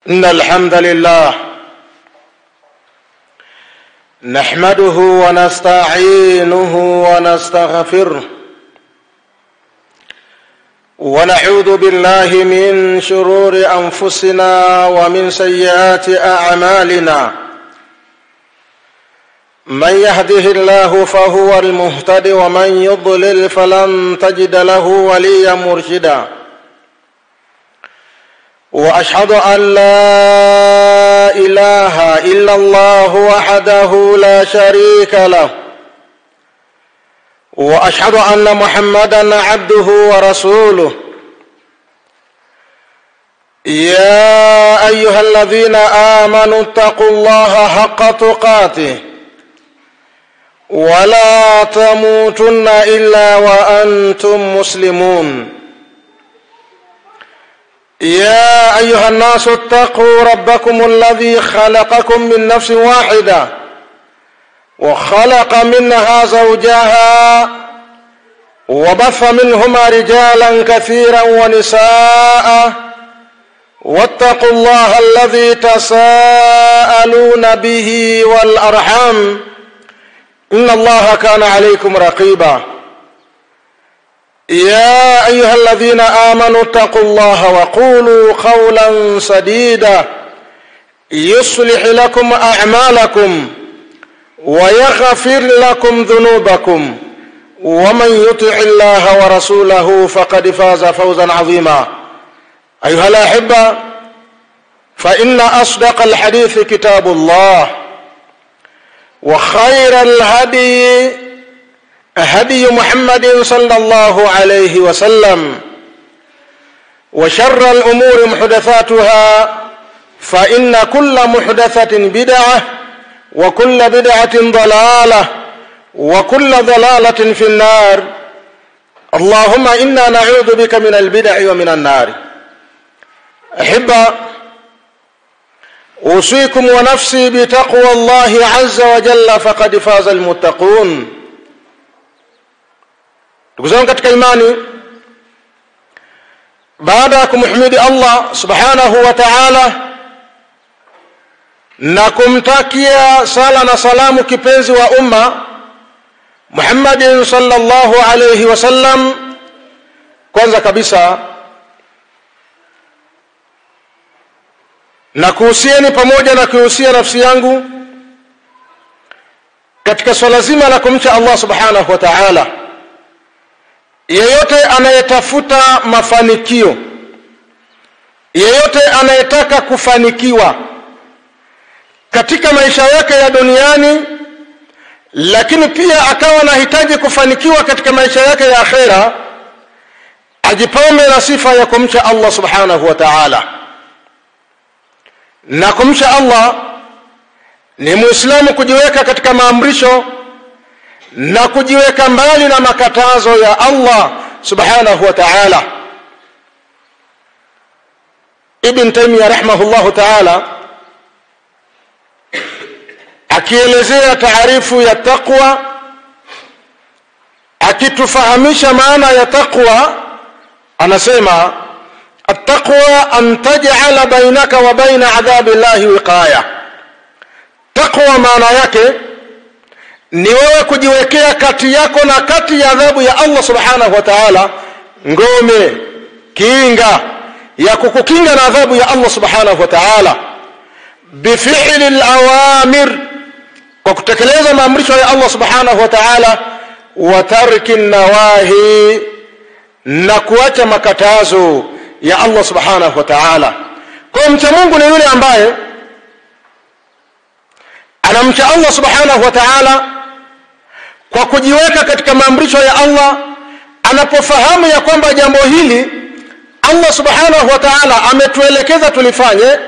إن الحمد لله نحمده ونستعينه ونستغفره ونعوذ بالله من شرور أنفسنا ومن سيئات أعمالنا. من يهده الله فهو المهتد ومن يضلل فلن تجد له وليا مرشدا. وأشهد أن لا إله إلا الله وحده لا شريك له، وأشهد أن محمدًا عبده ورسوله. يا أيها الذين آمنوا اتقوا الله حق تقاته ولا تموتن إلا وأنتم مسلمون. يا أيها الناس اتقوا ربكم الذي خلقكم من نفس واحدة وخلق منها زوجها وبث منهما رجالا كثيرا ونساء، واتقوا الله الذي تساءلون به والأرحام إن الله كان عليكم رقيبا. يا أيها الذين آمنوا اتقوا الله وقولوا قولا سديدا يصلح لكم أعمالكم ويغفر لكم ذنوبكم، ومن يطع الله ورسوله فقد فاز فوزا عظيما. أيها الأحبة، فإن أصدق الحديث كتاب الله، وخير الهدي هدي محمد صلى الله عليه وسلم، وشر الأمور محدثاتها، فإن كل محدثة بدعة وكل بدعة ضلالة وكل ضلالة في النار. اللهم إنا نعوذ بك من البدع ومن النار. أحبة، أوصيكم ونفسي بتقوى الله عز وجل فقد فاز المتقون. Ndugu zangu katika imani, baada ya kumhimidi Allah subhanahu wa ta'ala na kumtakia sala na salamu kipenzi wa umma Muhammadin sallallahu alayhi wasallam, kwanza kabisa na kuhusieni pamoja na kuhusia nafsi yangu katika swala zima la kumcha Allah subhanahu wa ta'ala. Yeyote anayetafuta mafanikio, yeyote anayetaka kufanikiwa katika maisha yake ya duniani, lakini pia akawa anahitaji kufanikiwa katika maisha yake ya akhera, ajipambe na sifa ya kumcha Allah subhanahu wa ta'ala. Na kumcha Allah ni Muislamu kujiweka katika maamrisho na kujiweka mbali na makatazo ya Allah subhanahu wa ta'ala. Ibn Taymiyyah rahimahullahu ta'ala akielezea taarifu ya taqwa, akitufahamisha maana ya taqwa, anasema at-taqwa an taj'ala bainaka wa baina adhabi Allahi wiqaya. Taqwa maana yake ni wewe kujiwekea kati yako na kati ya adhabu ya Allah subhanahu wa ta'ala ngome, kinga ya kukukinga na adhabu ya Allah subhanahu wa ta'ala, bifi'li al-awamir, kwa kutekeleza maamrisho ya Allah subhanahu wa ta'ala, wa tarki an-nawahi, na kuacha makatazo ya Allah subhanahu wa ta'ala. Kwa mcha Mungu ni yule ambaye anamcha Allah subhanahu wa ta'ala kwa kujiweka katika maamrisho ya Allah. Anapofahamu ya kwamba jambo hili Allah subhanahu wa ta'ala ametuelekeza tulifanye,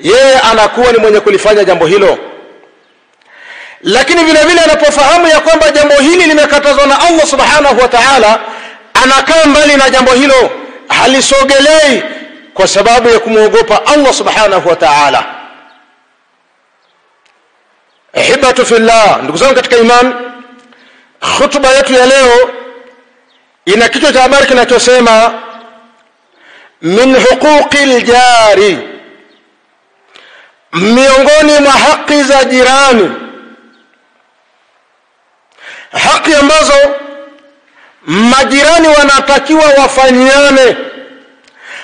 yeye anakuwa ni mwenye kulifanya jambo hilo. Lakini vile vile anapofahamu ya kwamba jambo hili limekatazwa na Allah subhanahu wa ta'ala, anakaa mbali na jambo hilo, halisogelei kwa sababu ya kumwogopa Allah subhanahu wa ta'ala. Ahibatu fillah, ndugu zangu katika imani, khutba yetu ya leo ina kichwa cha habari kinachosema min huquqil jari, miongoni mwa haki za jirani, haki ambazo majirani wanatakiwa wafanyiane,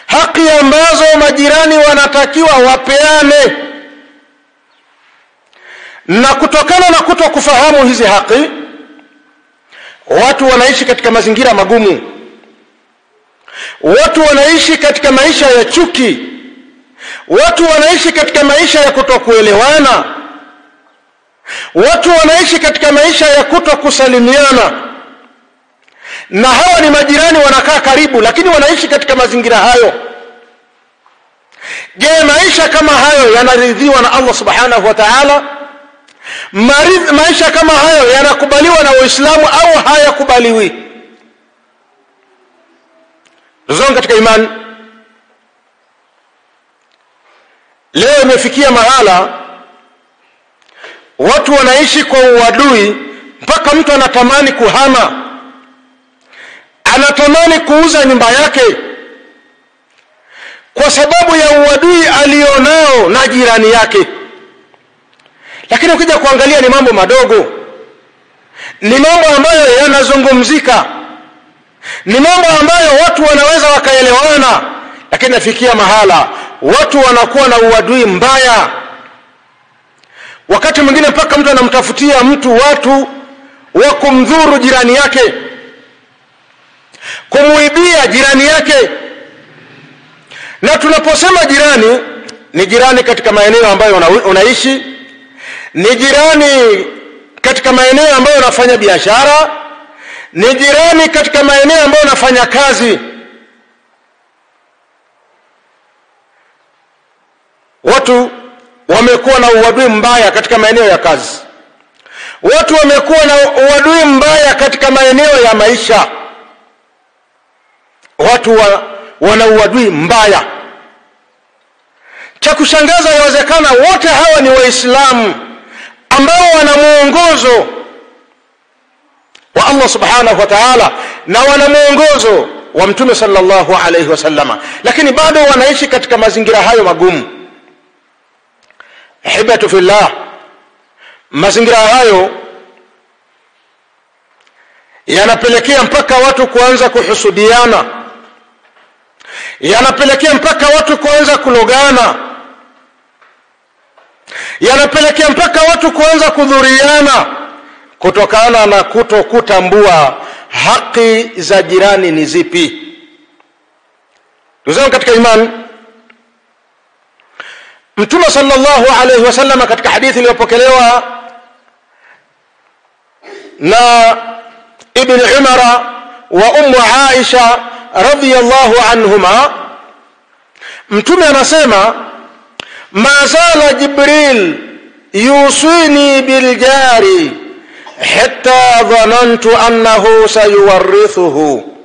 haki ambazo majirani wanatakiwa wapeane. Na kutokana na kutokufahamu hizi haki, watu wanaishi katika mazingira magumu, watu wanaishi katika maisha ya chuki, watu wanaishi katika maisha ya kutokuelewana, watu wanaishi katika maisha ya kutokusalimiana. Na hawa ni majirani, wanakaa karibu lakini wanaishi katika mazingira hayo. Je, maisha kama hayo yanaridhiwa na Allah subhanahu wa ta'ala? Maisha kama hayo yanakubaliwa na Uislamu au hayakubaliwi? Ndugu katika imani, leo imefikia mahala watu wanaishi kwa uadui mpaka mtu anatamani kuhama, anatamani kuuza nyumba yake kwa sababu ya uadui alionao na jirani yake. Lakini ukija kuangalia ni mambo madogo, ni mambo ambayo yanazungumzika, ni mambo ambayo watu wanaweza wakaelewana. Lakini nafikia mahala watu wanakuwa na uadui mbaya. Wakati mwingine mpaka mtu anamtafutia mtu watu wa kumdhuru jirani yake, kumuibia jirani yake. Na tunaposema jirani, ni jirani katika maeneo ambayo unaishi, ni jirani katika maeneo ambayo unafanya biashara, ni jirani katika maeneo ambayo unafanya kazi. Watu wamekuwa na uadui mbaya katika maeneo ya kazi, watu wamekuwa na uadui mbaya katika maeneo ya maisha, watu wana uadui mbaya. Cha kushangaza, yawezekana wote hawa ni Waislamu ambao wana muongozo wa Allah subhanahu wa ta'ala na wana muongozo wa Mtume sallallahu alayhi wasallama, lakini bado wanaishi katika mazingira hayo magumu. Ahibatu fillah, mazingira hayo yanapelekea mpaka watu kuanza kuhusudiana, yanapelekea mpaka watu kuanza kulogana, yanapelekea mpaka watu kuanza kudhuriana kutokana na kutokutambua haki za jirani ni zipi. Ndugu katika imani, Mtume sallallahu alayhi wasallam katika hadithi iliyopokelewa na Ibn Umar wa Ummu Aisha radhiyallahu anhuma, Mtume anasema, ma zala Jibril yusini bil jari hatta dhanantu annahu sayuwarithuhu.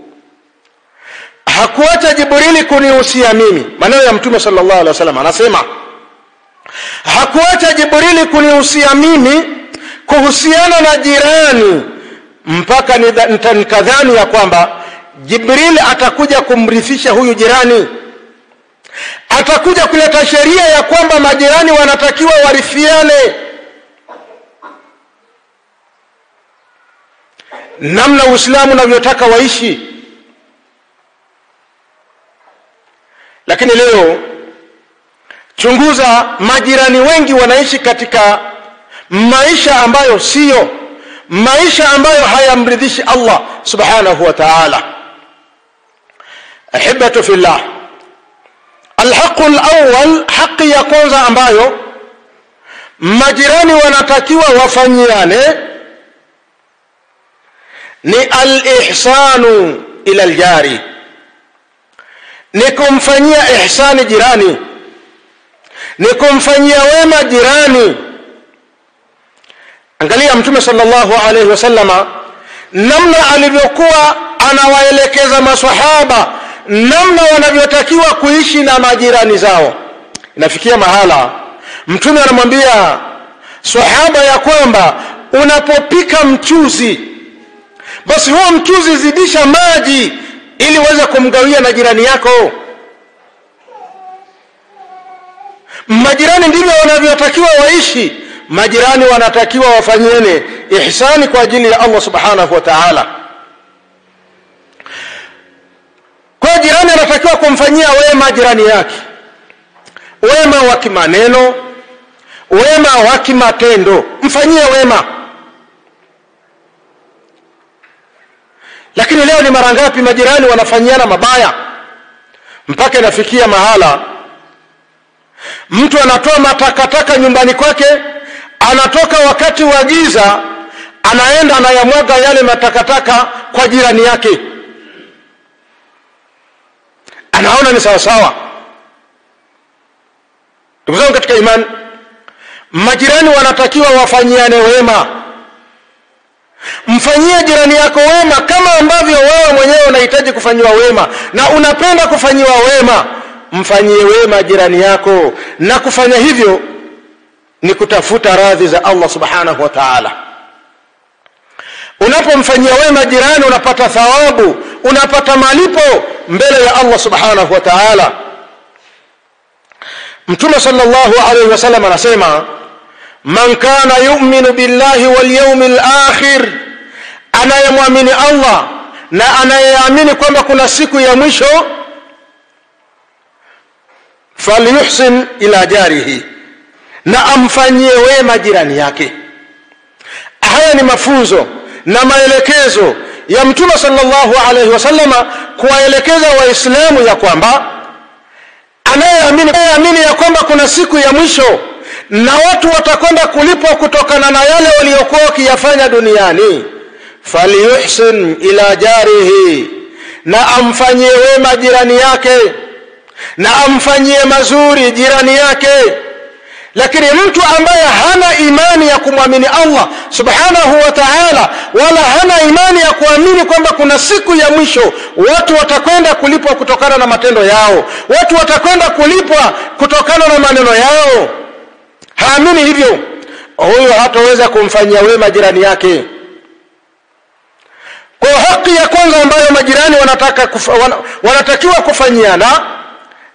Hakuacha Jibrili kunihusia mimi. Maneno ya Mtume sallallahu alaihi wasallam, anasema hakuacha Jibrili kunihusia mimi kuhusiana na jirani mpaka nikadhani ya kwamba Jibril atakuja kumrithisha huyu jirani, atakuja kuleta sheria ya kwamba majirani wanatakiwa warithiane. Namna Uislamu unavyotaka waishi. Lakini leo chunguza, majirani wengi wanaishi katika maisha ambayo sio maisha, ambayo hayamridhishi Allah subhanahu wa ta'ala. Ahibatu fillah, alhaqu alawwal, haki ya kwanza ambayo majirani wanatakiwa wafanyiane ni al-ihsanu ila al-jari, ni kumfanyia ihsani jirani, ni kumfanyia wema jirani. Angalia Mtume sallallahu alayhi wasallama namna alivyokuwa anawaelekeza maswahaba namna wanavyotakiwa kuishi na majirani zao. Inafikia mahala Mtume anamwambia sahaba ya kwamba unapopika mchuzi, basi huo mchuzi zidisha maji ili uweze kumgawia na jirani yako. Majirani ndivyo wanavyotakiwa waishi. Majirani wanatakiwa wafanyiane ihsani kwa ajili ya Allah subhanahu wa ta'ala. Kwa jirani anatakiwa kumfanyia wema jirani yake, wema wa kimaneno, wema wa kimatendo, mfanyie wema. Lakini leo ni mara ngapi majirani wanafanyiana mabaya, mpaka inafikia mahala mtu anatoa matakataka nyumbani kwake, anatoka wakati wa giza, anaenda anayamwaga yale matakataka kwa jirani yake, anaona ni sawa sawa. Ndugu zangu katika imani, majirani wanatakiwa wafanyiane wema. Mfanyie jirani yako wema kama ambavyo wewe mwenyewe unahitaji kufanyiwa wema na unapenda kufanyiwa wema. Mfanyie wema jirani yako, na kufanya hivyo ni kutafuta radhi za Allah subhanahu wa ta'ala. Unapomfanyia wema jirani unapata thawabu, unapata malipo mbele ya Allah subhanahu wa ta'ala. Mtume sallallahu alayhi wasallam anasema, man kana yu'minu billahi wal yawmil akhir, anayemwamini Allah na anayeamini kwamba kuna siku ya mwisho, falyuhsin ila jarihi, na amfanyie wema jirani yake. Haya ni mafunzo na maelekezo ya Mtume sallallahu alayhi wasallam kuwaelekeza waislamu ya kwamba anayeamini ya kwamba kuna siku ya mwisho na watu watakwenda kulipwa kutokana na yale waliokuwa wakiyafanya duniani, falyuhsin ila jarihi, na amfanyie wema jirani yake, na amfanyie mazuri jirani yake. Lakini mtu ambaye hana imani ya kumwamini Allah subhanahu wa ta'ala, wala hana imani ya kuamini kwamba kuna siku ya mwisho watu watakwenda kulipwa kutokana na matendo yao, watu watakwenda kulipwa kutokana na maneno yao, haamini hivyo, huyo hataweza kumfanyia wema jirani yake. Kwa haki ya kwanza ambayo majirani wanatakiwa kufanyiana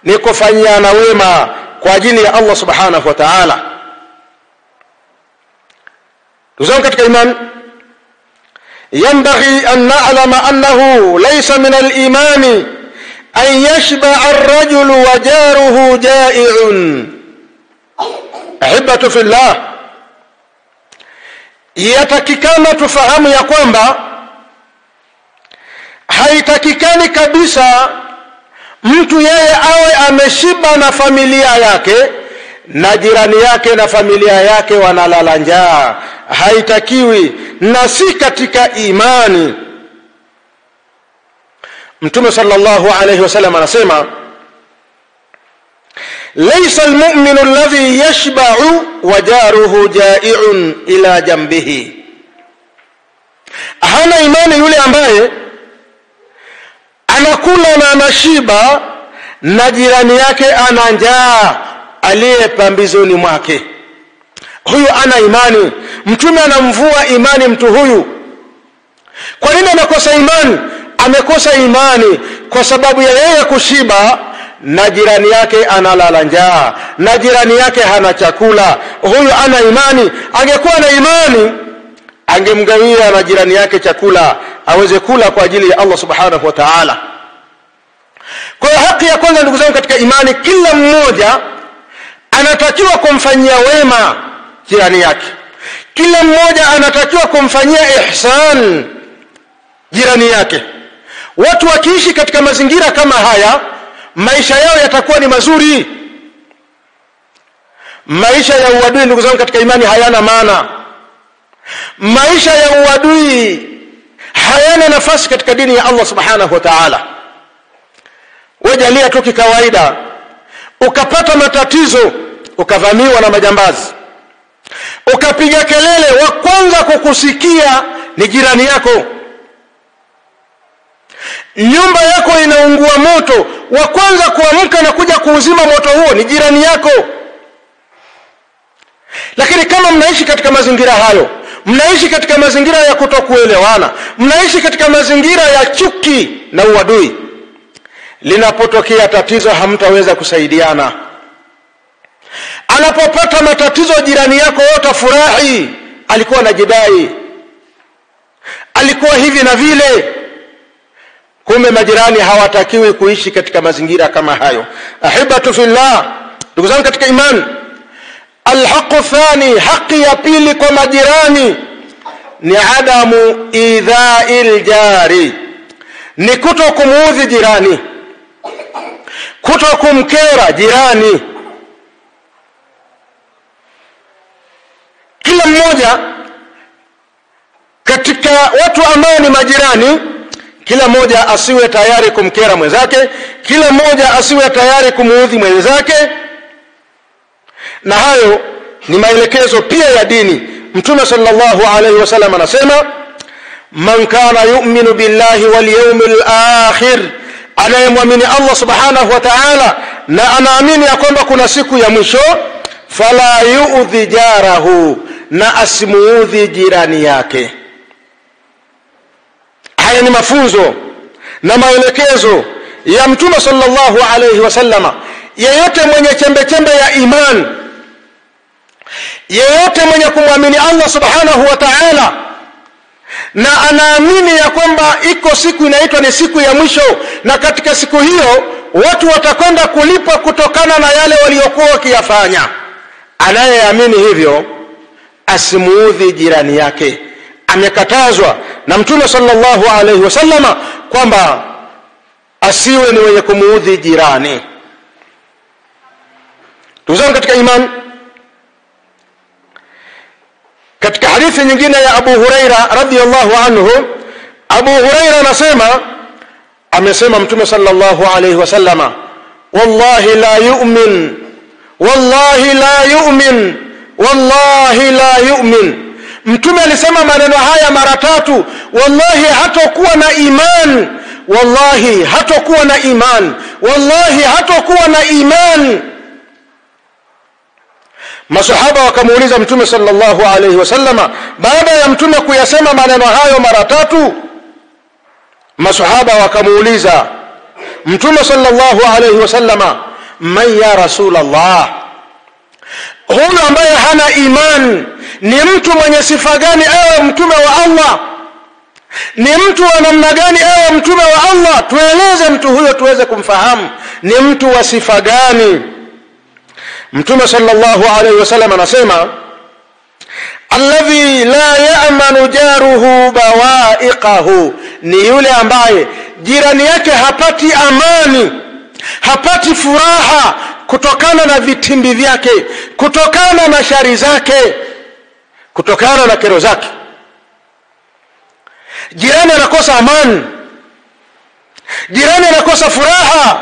ni kufanyiana wema kwa ajili ya Allah subhanahu wa ta'ala. Tuzao katika imani, yanbaghi an na'lama annahu laysa min al-imani an yashba'a ar-rajulu wa jaruhu ja'i'un. Ahibatu fillah, yatakikana tufahamu ya kwamba haitakikani kabisa mtu yeye awe ameshiba na familia yake na jirani yake na familia yake wanalala njaa. Haitakiwi na si katika imani. Mtume sallallahu alayhi wasallam anasema, laysa almu'minu alladhi yashba'u wa jaruhu ja'i'un ila jambihi. Hana imani yule ambaye anakula na anashiba na jirani yake ana njaa aliye pambizoni mwake. Huyu ana imani. Mtume anamvua imani mtu huyu. Kwa nini anakosa imani? Amekosa imani kwa sababu ya yeye kushiba na jirani yake analala njaa, na jirani yake hana chakula. Huyu ana imani. Angekuwa na imani angemgawia na jirani yake chakula aweze kula kwa ajili ya Allah subhanahu wa ta'ala. Kwa haki ya kwanza, ndugu zangu katika imani, kila mmoja anatakiwa kumfanyia wema jirani yake. Kila mmoja anatakiwa kumfanyia ihsan jirani yake. Watu wakiishi katika mazingira kama haya, maisha yao yatakuwa ni mazuri. Maisha ya uadui, ndugu zangu katika imani, hayana maana. Maisha ya uadui hayana nafasi katika dini ya Allah subhanahu wa ta'ala. Wajalia tu kikawaida ukapata matatizo, ukavamiwa na majambazi, ukapiga kelele, wa kwanza kukusikia ni jirani yako. Nyumba yako inaungua moto, wa kwanza kuamka na kuja kuuzima moto huo ni jirani yako. Lakini kama mnaishi katika mazingira hayo, mnaishi katika mazingira ya kutokuelewana, mnaishi katika mazingira ya chuki na uadui, linapotokea tatizo hamtaweza kusaidiana. Anapopata matatizo jirani yako utafurahi, alikuwa anajidai, alikuwa hivi na vile. Kumbe majirani hawatakiwi kuishi katika mazingira kama hayo. Ahibatu fillah, ndugu zangu katika imani, alhaqu thani, haki ya pili kwa majirani ni adamu idha'il jari, ni kutokumuudhi jirani, kutokumkera jirani. Kila mmoja katika watu ambao ni majirani, kila mmoja asiwe tayari kumkera mwenzake, kila mmoja asiwe tayari kumuudhi mwenzake. Na hayo ni maelekezo pia ya dini. Mtume sallallahu alaihi wasallam anasema, man kana yu'minu billahi wal yawmil akhir, anayemwamini Allah subhanahu wa ta'ala na anaamini ya kwamba kuna siku ya mwisho, fala yu'dhi jarahu, na asimuudhi jirani yake. Haya ni mafunzo na maelekezo ya Mtume sallallahu alaihi wasallama. Yeyote mwenye chembe ya imani, yeyote mwenye kumwamini Allah subhanahu wa ta'ala na anaamini ya kwamba iko siku inaitwa ni siku ya mwisho, na katika siku hiyo watu watakwenda kulipwa kutokana na yale waliokuwa wakiyafanya, anayeamini hivyo asimuudhi jirani yake. Amekatazwa na Mtume sallallahu alaihi wasallama kwamba asiwe ni wenye kumuudhi jirani. Tuzangu katika imani, katika hadithi nyingine ya Abu Huraira radhiyallahu anhu, Abu Huraira anasema, amesema Mtume sallallahu alaihi wasallama, wallahi la yu'min, wallahi la yu'min, wallahi la yu'min. Mtume alisema maneno haya mara tatu, wallahi hatakuwa na iman, wallahi hatakuwa na iman, wallahi hatakuwa na iman. Masahaba wakamuuliza Mtume sallallahu alaihi wasallama, baada ya Mtume kuyasema maneno hayo mara tatu, masahaba wakamuuliza Mtume sallallahu alaihi wasallama, man ya Rasulullah, huyu ambaye hana iman ni mtu mwenye sifa gani ewe Mtume wa Allah? Ni mtu wa namna gani ewe Mtume wa Allah? Tueleze mtu huyo tuweze kumfahamu ni mtu wa sifa gani. Mtume sallallahu alaihi wasallam anasema, alladhi la ya'manu jaruhu bawa'iqahu, ni yule ambaye jirani yake hapati amani, hapati furaha kutokana na vitimbi vyake, kutokana na shari zake, kutokana na kero zake. Jirani anakosa amani, jirani anakosa furaha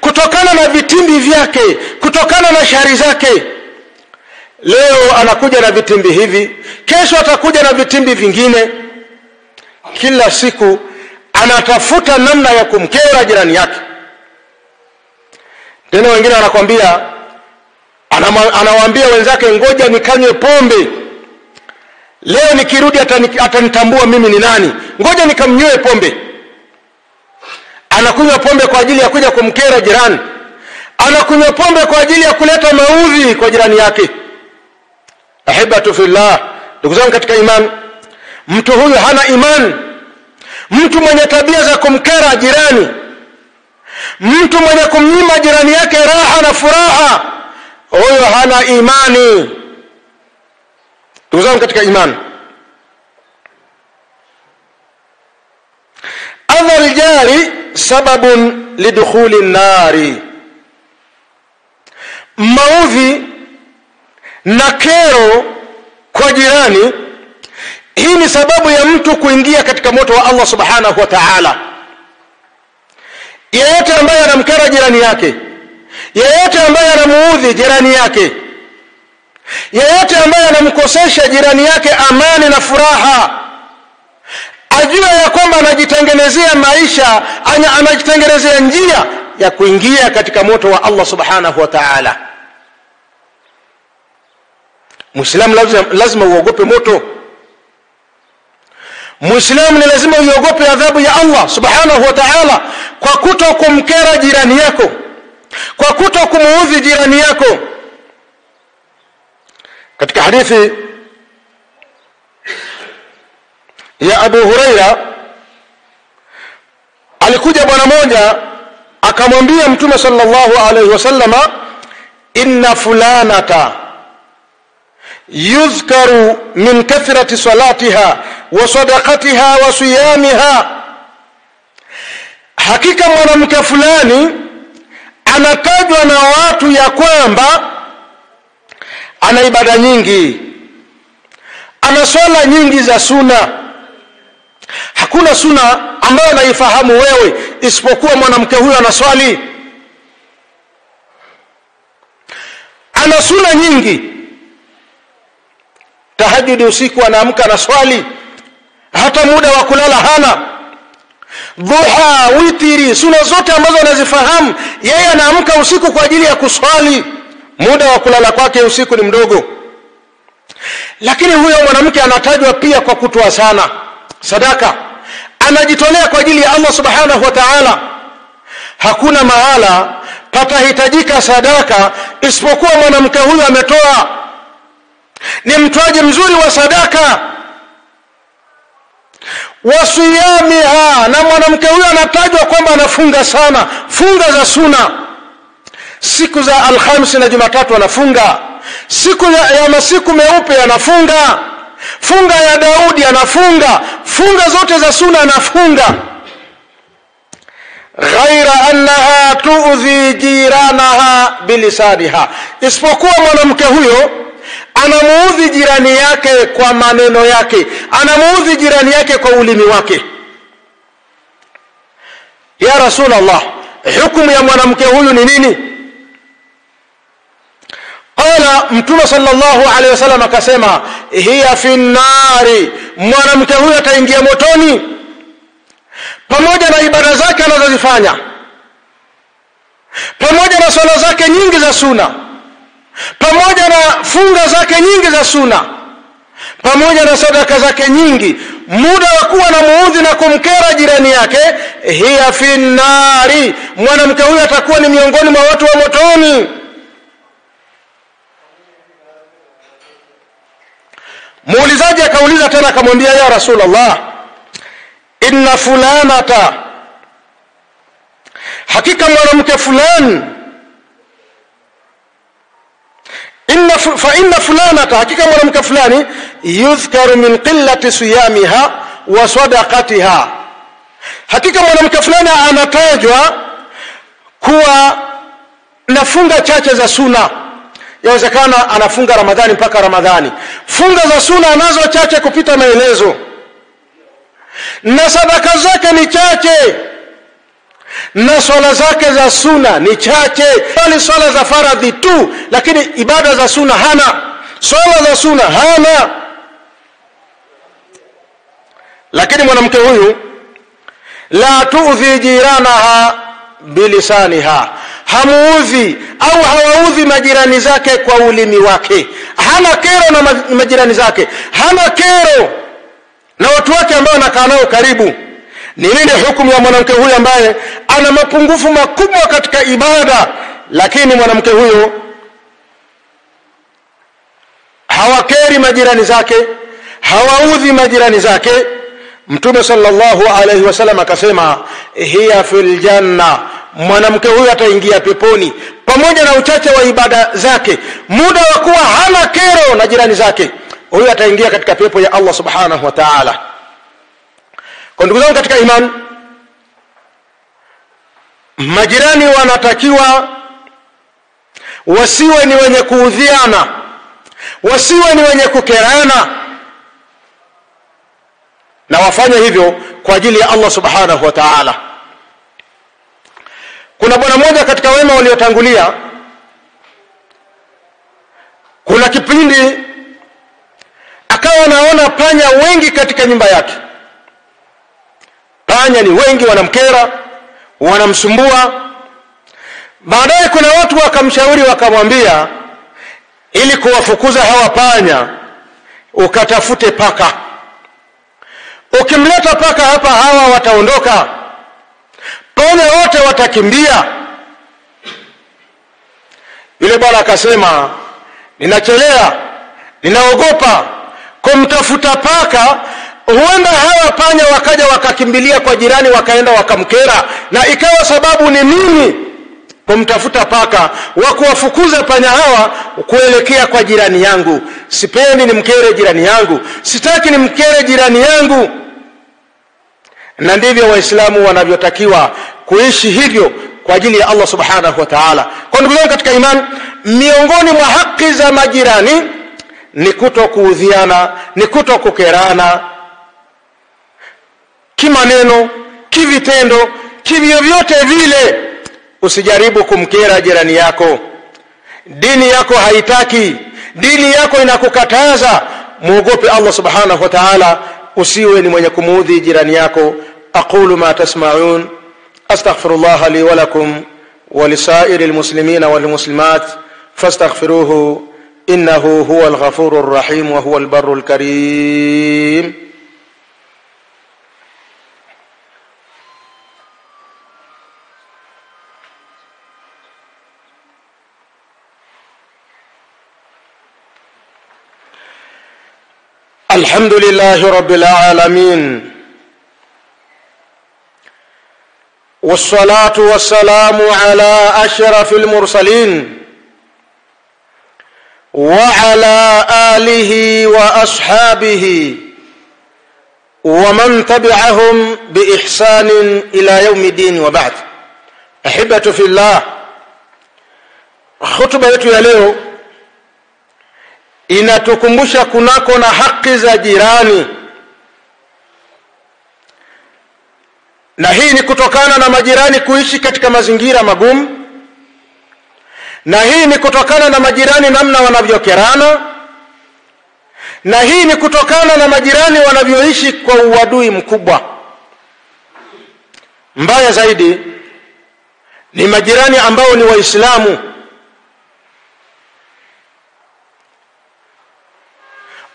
kutokana na vitimbi vyake, kutokana na shari zake. Leo anakuja na vitimbi hivi, kesho atakuja na vitimbi vingine. Kila siku anatafuta namna ya kumkera jirani yake. Tena wengine anakuambia, anawaambia wenzake, ngoja nikanywe pombe, leo nikirudi atanitambua mimi ni nani, ngoja nikamnywe pombe. Anakunywa pombe kwa ajili ya kuja kumkera jirani, anakunywa pombe kwa ajili ya kuleta maudhi kwa jirani yake. Ahibatu fillah, ndugu zangu katika imani, mtu huyu hana imani. Mtu mwenye tabia za kumkera jirani, mtu mwenye kumnyima jirani yake raha na furaha, huyo hana imani. Ndugu zangu katika imani, adhal jari sababun lidukhuli nari, maudhi na kero kwa jirani, hii ni sababu ya mtu kuingia katika moto wa Allah subhanahu wa ta'ala. Yeyote ambaye anamkera jirani yake, yeyote ambaye anamuudhi jirani yake, yeyote ambaye anamkosesha jirani yake amani na furaha, ajue ya kwamba anajitengenezea maisha, anajitengenezea njia ya kuingia katika moto wa Allah subhanahu wa ta'ala. Muislamu lazima uogope moto. Muislamu ni lazima uogope adhabu ya Allah subhanahu wa ta'ala kwa kutokumkera jirani yako, kwa kutokumuudhi jirani yako. katika hadithi ya Abu Huraira, alikuja bwana mmoja akamwambia Mtume sallallahu alaihi wasallama, inna fulanata yuzkaru min kathrati salatiha wa sadaqatiha wa siyamiha, hakika mwanamke fulani anatajwa na watu ya kwamba ana ibada nyingi, ana swala nyingi za sunna. Hakuna sunna ambayo naifahamu wewe isipokuwa mwanamke huyo anaswali. Ana sunna nyingi, tahajjudi usiku anaamka na swali, hata muda wa kulala hana. Dhuha, witiri, sunna zote ambazo anazifahamu yeye anaamka usiku kwa ajili ya kuswali. Muda wa kulala kwake usiku ni mdogo. Lakini huyo mwanamke anatajwa pia kwa kutoa sana sadaka, anajitolea kwa ajili ya Allah subhanahu wa ta'ala. Hakuna mahala patahitajika sadaka isipokuwa mwanamke huyo ametoa. Ni mtoaji mzuri wa sadaka. Wasiyamiha, na mwanamke huyo anatajwa kwamba anafunga sana, funga za sunna. Siku za Alhamisi na Jumatatu anafunga, siku ya masiku meupe anafunga, funga ya Daudi anafunga, funga zote za sunna anafunga. Ghaira annaha tu'dhi jiranaha bilisaniha, isipokuwa mwanamke huyo anamuudhi jirani yake kwa maneno yake, anamuudhi jirani yake kwa ulimi wake. Ya Rasulullah, hukumu ya mwanamke huyu ni nini? Qala, Mtume sallallahu alaihi wasallam akasema, hiya fi nnari, mwanamke huyu ataingia motoni pamoja na ibada zake anazozifanya, pamoja na swala zake nyingi za sunna, pamoja na funga zake nyingi za sunna, pamoja na sadaka zake nyingi, muda wa kuwa na muudhi na kumkera jirani yake, hiya fi nnari, mwanamke huyu atakuwa ni miongoni mwa watu wa motoni. Muulizaji akauliza tena akamwambia, ya Rasulullah, inna fulanata, hakika mwanamke fulani, inna fulanata, hakika mwanamke fulani, yuzkaru min qillati siyamiha wa sadaqatiha, hakika mwanamke fulani anatajwa kuwa nafunga chache za sunna. Yawezekana anafunga Ramadhani mpaka Ramadhani, funga za sunna anazo chache kupita maelezo, na sadaka zake ni chache, na swala zake za sunna ni chache. Bali swala za faradhi tu, lakini ibada za sunna hana, swala za sunna hana. Lakini mwanamke huyu, la tu'dhi jiranaha bilisaniha, hamuudhi au hawaudhi majirani zake kwa ulimi wake. Hana kero na majirani zake, hana kero na watu wake ambao anakaa nao karibu. Ni nini hukumu ya mwanamke huyu ambaye ana mapungufu makubwa katika ibada, lakini mwanamke huyo hawakeri majirani zake, hawaudhi majirani zake? Mtume sallallahu alaihi wasallam akasema, hiya fil janna, mwanamke huyu ataingia peponi pamoja na uchache wa ibada zake, muda wa kuwa hana kero na jirani zake, huyu ataingia katika pepo ya Allah subhanahu wa ta'ala. Kwa ndugu zangu katika imani, majirani wanatakiwa wasiwe ni wenye kuudhiana, wasiwe ni wenye kukerana, na wafanye hivyo kwa ajili ya Allah subhanahu wa ta'ala. Kuna bwana mmoja katika wema waliotangulia, kuna kipindi akawa anaona panya wengi katika nyumba yake. Panya ni wengi, wanamkera, wanamsumbua. Baadaye kuna watu wakamshauri, wakamwambia, ili kuwafukuza hawa panya ukatafute paka. Ukimleta paka hapa, hawa wataondoka, panya wote watakimbia. Yule bwana akasema, ninachelea, ninaogopa kumtafuta paka, huenda hawa panya wakaja wakakimbilia kwa jirani wakaenda wakamkera, na ikawa sababu ni mimi kumtafuta paka wa kuwafukuza panya hawa kuelekea kwa jirani yangu. Sipendi nimkere jirani yangu, sitaki nimkere jirani yangu. Na ndivyo waislamu wanavyotakiwa kuishi hivyo kwa ajili ya Allah subhanahu wa ta'ala. Kwa ndugu zangu katika imani, miongoni mwa haki za majirani ni kutokuudhiana, ni kutokukerana kimaneno, kivitendo, kivyovyote vile. Usijaribu kumkera jirani yako. Dini yako haitaki, dini yako inakukataza. Muogope Allah subhanahu wa ta'ala, usiwe ni mwenye kumuudhi jirani yako. aqulu ma tasma'un astaghfirullah li wa lakum wa lisairil muslimina wal muslimat fastaghfiruhu innahu huwal ghafurur rahim wa huwal barrul karim. الحمد لله رب العالمين، والصلاة والسلام على أشرف المرسلين وعلى آله وأصحابه ومن تبعهم بإحسان إلى يوم الدين، وبعد. أحبة في الله، خطبة ya leo inatukumbusha kunako na haki za jirani, na hii ni kutokana na majirani kuishi katika mazingira magumu, na hii ni kutokana na majirani namna wanavyokerana, na hii ni kutokana na majirani wanavyoishi kwa uadui mkubwa. Mbaya zaidi ni majirani ambao ni Waislamu.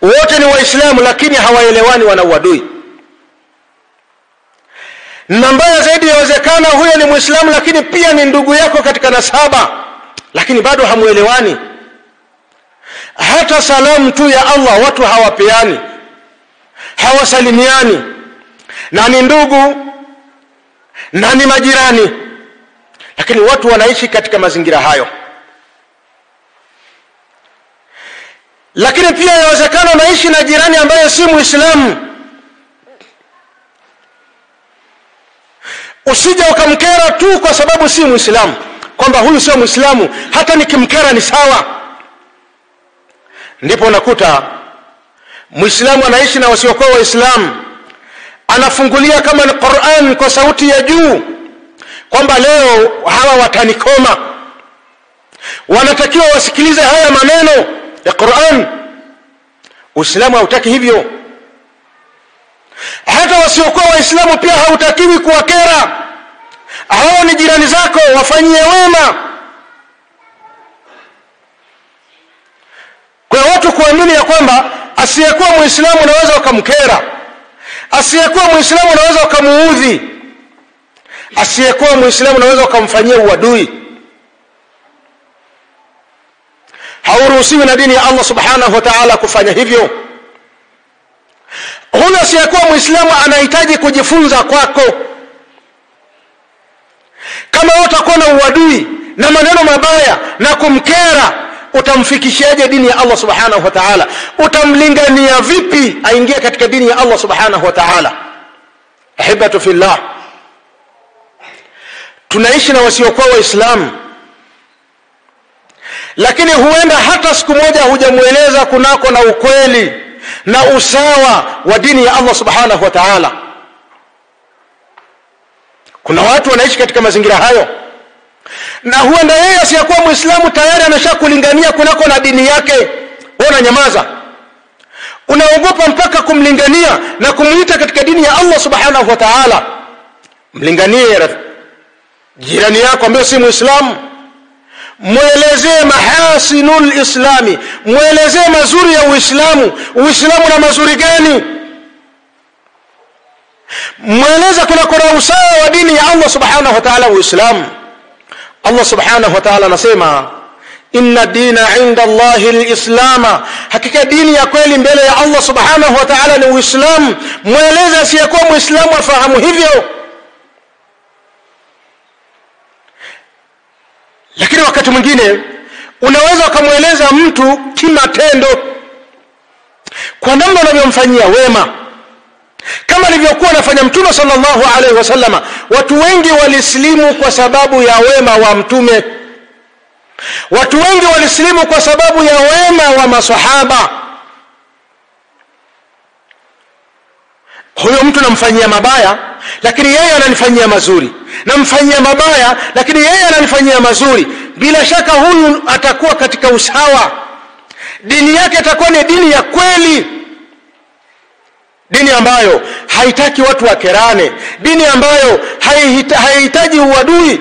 Wote ni Waislamu lakini hawaelewani, wana uadui. Na mbaya zaidi, yawezekana huyo ni Muislamu lakini pia ni ndugu yako katika nasaba, lakini bado hamuelewani. Hata salamu tu ya Allah watu hawapeani, hawasalimiani, na ni ndugu na ni majirani, lakini watu wanaishi katika mazingira hayo. Lakini pia yawezekana unaishi na jirani ambaye si Muislamu. Usije ukamkera tu kwa sababu si Muislamu, kwamba huyu sio Muislamu, hata nikimkera ni sawa. Ndipo unakuta Muislamu anaishi na wasiokuwa Waislamu, anafungulia kama ni Qur'an kwa sauti ya juu, kwamba leo hawa watanikoma, wanatakiwa wasikilize haya maneno ya Qur'an. Uislamu hautaki hivyo. Hata wasiokuwa Waislamu pia hautakiwi kuwakera. Hao ni jirani zako, wafanyie wema. Kwa watu kuamini ya kwamba asiyekuwa Muislamu unaweza ukamkera, asiyekuwa Muislamu unaweza ukamuudhi, asiyekuwa Muislamu unaweza ukamfanyia uadui. Hauruhusiwi na dini ya Allah subhanahu wa ta'ala kufanya hivyo. Huyo asiyekuwa Muislamu anahitaji kujifunza kwako. Kama utakuwa na uadui na maneno mabaya na kumkera, utamfikishaje dini ya Allah subhanahu wa ta'ala? Utamlingania vipi aingie katika dini ya Allah subhanahu wa ta'ala? Ahibatu fillah, tunaishi na wasiokuwa Waislamu, lakini huenda hata siku moja hujamueleza kunako na ukweli na usawa wa dini ya Allah subhanahu wa ta'ala. Kuna watu wanaishi katika mazingira hayo, na huenda yeye asiyekuwa Muislamu tayari ameshakulingania kunako na dini yake. Ona, nyamaza. Unaogopa mpaka kumlingania na kumuita katika dini ya Allah subhanahu wa ta'ala. Mlinganie jirani yako ambaye si Muislamu, mwelezee mahasinul islami, mwelezee mazuri ya Uislamu. Uislamu na mazuri gani? Mweleze kuna usawa wa dini ya Allah subhanahu wa ta'ala Uislamu. Allah subhanahu wa ta'ala anasema, inna dina inda Allahi al-Islam, hakika dini ya kweli mbele ya Allah subhanahu wa ta'ala ni Uislamu. Mweleze asiyekuwa Muislamu afahamu hivyo. Lakini wakati mwingine unaweza kumweleza mtu kimatendo kwa namna unavyomfanyia wema, kama alivyokuwa anafanya Mtume sallallahu alaihi wasallam. Watu wengi walislimu kwa sababu ya wema wa Mtume. Watu wengi walislimu kwa sababu ya wema wa maswahaba. Huyo mtu namfanyia mabaya lakini yeye ananifanyia mazuri, namfanyia mabaya lakini yeye ananifanyia mazuri, bila shaka huyu atakuwa katika usawa. Dini yake itakuwa ni dini ya kweli, dini ambayo haitaki watu wakerane, dini ambayo haihitaji uadui.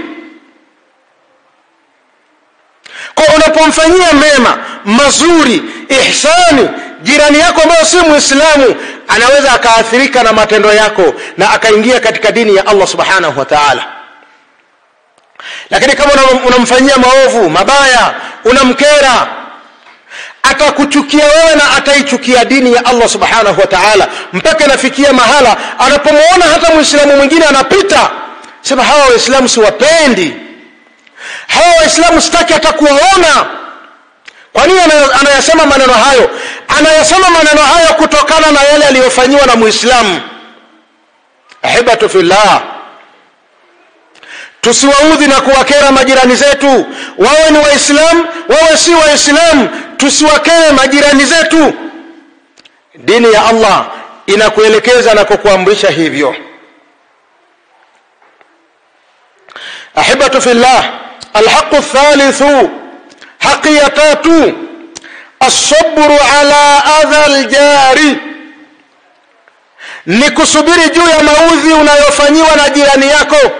Kwa unapomfanyia mema, mazuri, ihsani jirani yako ambaye si Muislamu, anaweza akaathirika na matendo yako na akaingia katika dini ya Allah subhanahu wa ta'ala. Lakini kama unamfanyia maovu, mabaya, unamkera, atakuchukia wewe na ataichukia dini ya Allah subhanahu wa ta'ala, mpaka nafikia mahala anapomuona hata Muislamu mwingine anapita, sema hawa Waislamu siwapendi, hawa Waislamu sitaki hata kuwaona. Kwa nini anayasema maneno hayo? Anayasema maneno hayo kutokana na yale aliyofanywa na Muislamu. Ahibatu fillah, tusiwaudhi na kuwakera majirani zetu, wawe ni Waislamu wawe si Waislamu, tusiwakere majirani zetu. Dini ya Allah inakuelekeza na kukuamrisha hivyo. Ahibatu fillah, alhaqu thalithu, haki ya tatu, as-sabru ala adha al-jari, ni kusubiri juu ya maudhi unayofanyiwa na jirani yako.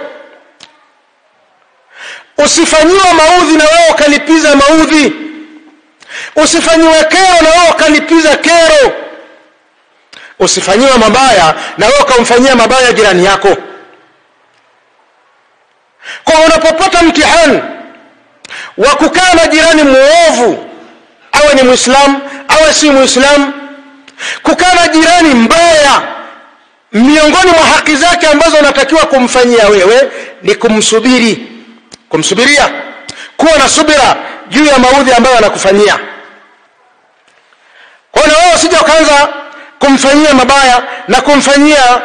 Usifanyiwe maudhi na wewe ukalipiza maudhi, usifanyiwe kero na wewe ukalipiza kero, usifanyiwe mabaya na wewe ukamfanyia mabaya jirani yako. Kwa unapopata mtihani wa kukaa na jirani muovu, awe ni Muislamu awe si Muislamu, kukaa na jirani mbaya, miongoni mwa haki zake ambazo unatakiwa kumfanyia wewe ni kumsubiria, kuwa na subira juu ya maudhi ambayo anakufanyia. Kwa hiyo wewe usije ukaanza kumfanyia mabaya na kumfanyia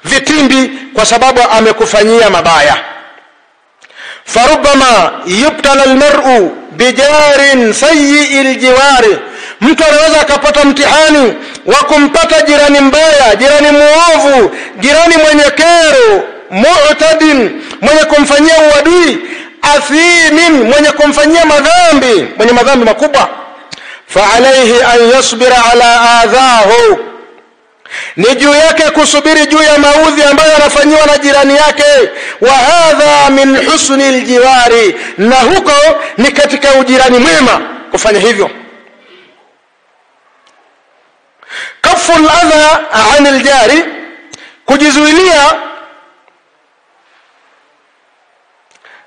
vitimbi kwa sababu amekufanyia mabaya. Farubama yubtala almar'u bijarin sayyi'il jiwari, mtu anaweza akapata mtihani wa kumpata jirani mbaya, jirani muovu, jirani mwenye kero, mu'tadin, mwenye kumfanyia uadui, athimin, mwenye kumfanyia madhambi, mwenye madhambi makubwa. Fa alayhi an yasbira ala adhahu, ni juu yake kusubiri juu ya maudhi ambayo anafanyiwa na jirani yake. Wa hadha min husni aljiwari, na huko ni katika ujirani mwema kufanya hivyo. Kafu al-adha an al-jari, kujizuilia.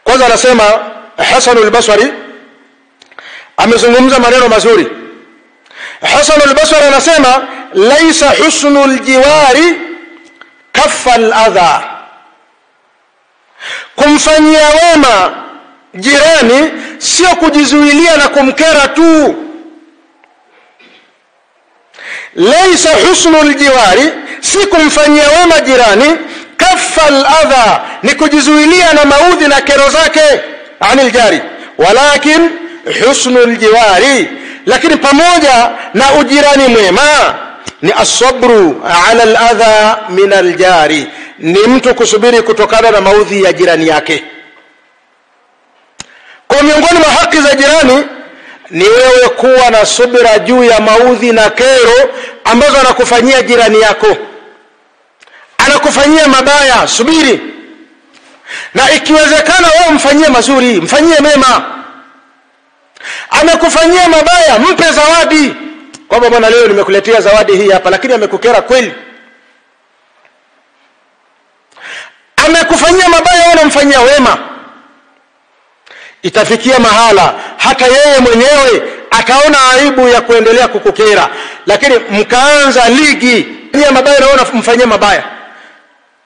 Kwanza anasema Hasan al-Basri amezungumza maneno mazuri. Hasan al-Basri anasema laisa husnul jiwari kaffa al-adha, kumfanyia wema jirani sio kujizuilia na kumkera tu. Laisa husnul jiwari, si kumfanyia wema jirani, kaffa al-adha, ni kujizuilia na maudhi na kero zake, anil jari. Walakin husnul jiwari, lakini pamoja na ujirani mwema ni as-sabru ala al-adha min al-jari, ni mtu kusubiri kutokana na maudhi ya jirani yake. Kwa miongoni mwa haki za jirani ni wewe kuwa na subira juu ya maudhi na kero ambazo anakufanyia jirani yako. Anakufanyia mabaya, subiri, na ikiwezekana wewe mfanyie mazuri, mfanyie mema. Anakufanyia mabaya, mpe zawadi, kwamba bwana leo nimekuletea zawadi hii hapa, lakini amekukera kweli. Amekufanyia mabaya, wewe unamfanyia wema. itafikia mahala hata yeye mwenyewe akaona aibu ya kuendelea kukukera, lakini mkaanza ligi ya mabaya na wewe unamfanyia mabaya,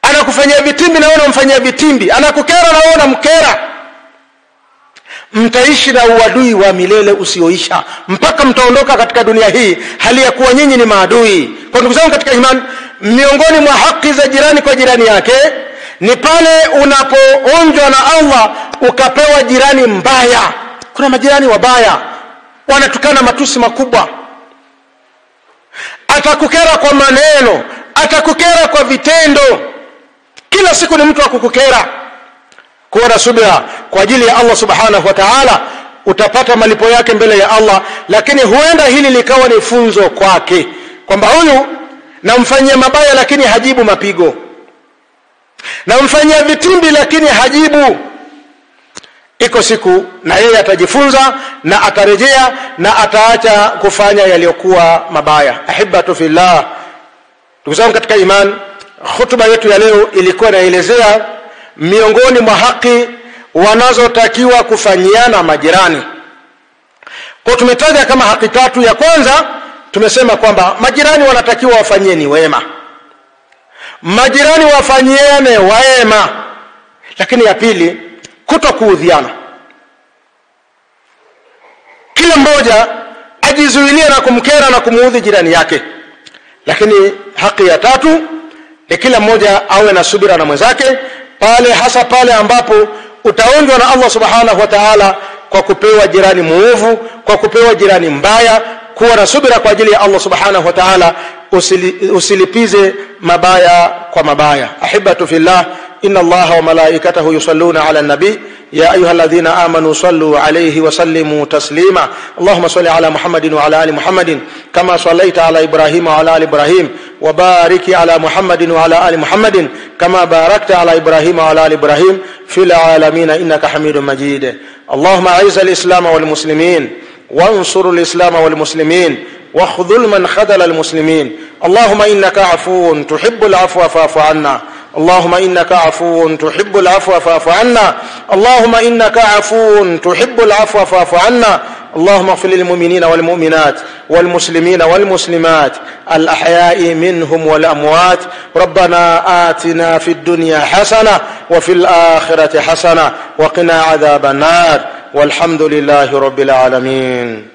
anakufanyia vitimbi na wewe unamfanyia vitimbi, anakukera na wewe unamkera. Mtaishi na uadui wa milele usioisha mpaka mtaondoka katika dunia hii hali ya kuwa nyinyi ni maadui. Kwa ndugu zangu katika imani, miongoni mwa haki za jirani kwa jirani yake ni pale unapoonjwa na Allah ukapewa jirani mbaya. Kuna majirani wabaya, wanatukana matusi makubwa, atakukera kwa maneno, atakukera kwa vitendo, kila siku ni mtu wa kukukera. Kuwa na subira kwa ajili ya Allah subhanahu wa ta'ala, utapata malipo yake mbele ya Allah. Lakini huenda hili likawa ni funzo kwake kwamba huyu namfanyia mabaya lakini hajibu mapigo, namfanyia vitimbi lakini hajibu. Iko siku na yeye atajifunza na atarejea na ataacha kufanya yaliyokuwa mabaya. Ahibatu fillah, ndugu zangu katika imani, hutuba yetu ya leo ilikuwa inaelezea miongoni mwa haki wanazotakiwa kufanyiana majirani. Kwa tumetaja kama haki tatu. Ya kwanza tumesema kwamba majirani wanatakiwa wafanyieni wema, majirani wafanyiane wema. Lakini ya pili, kutokuudhiana, kila mmoja ajizuilie na kumkera na kumuudhi jirani yake. Lakini haki ya tatu ni kila mmoja awe na subira na mwenzake, hasa pale ambapo utaonjwa na Allah subhanahu wa ta'ala kwa kupewa jirani muovu, kwa kupewa jirani mbaya. Kuwa na subira kwa ajili ya Allah subhanahu wa ta'ala, usilipize mabaya kwa mabaya. Ahibatu fillah, inna Allaha wa malaikatahu yusalluna ala an-nabi ya ayyuhalladhina amanu sallu alayhi wa sallimu taslima. Allahumma salli ala Muhammadin wa ala ali Muhammadin kama sallaita ala Ibrahim wa ala ali Ibrahim wa barik ala Muhammadin wa ala ali Muhammadin kama barakta ala Ibrahim wa ala ali Ibrahim fil alamin innaka Hamidum Majid. Allahumma a'izz al-islam wal muslimin وانصر الإسلام والمسلمين واخذل من خذل المسلمين. اللهم إنك عفو تحب العفو فاعف عنا. اللهم إنك عفو تحب العفو فاعف عنا. اللهم إنك عفو تحب العفو فاعف عنا. اللهم اغفر للمؤمنين والمؤمنات والمسلمين والمسلمات الأحياء منهم والأموات. ربنا آتنا في الدنيا حسنة وفي الآخرة حسنة وقنا عذاب النار. والحمد لله رب العالمين.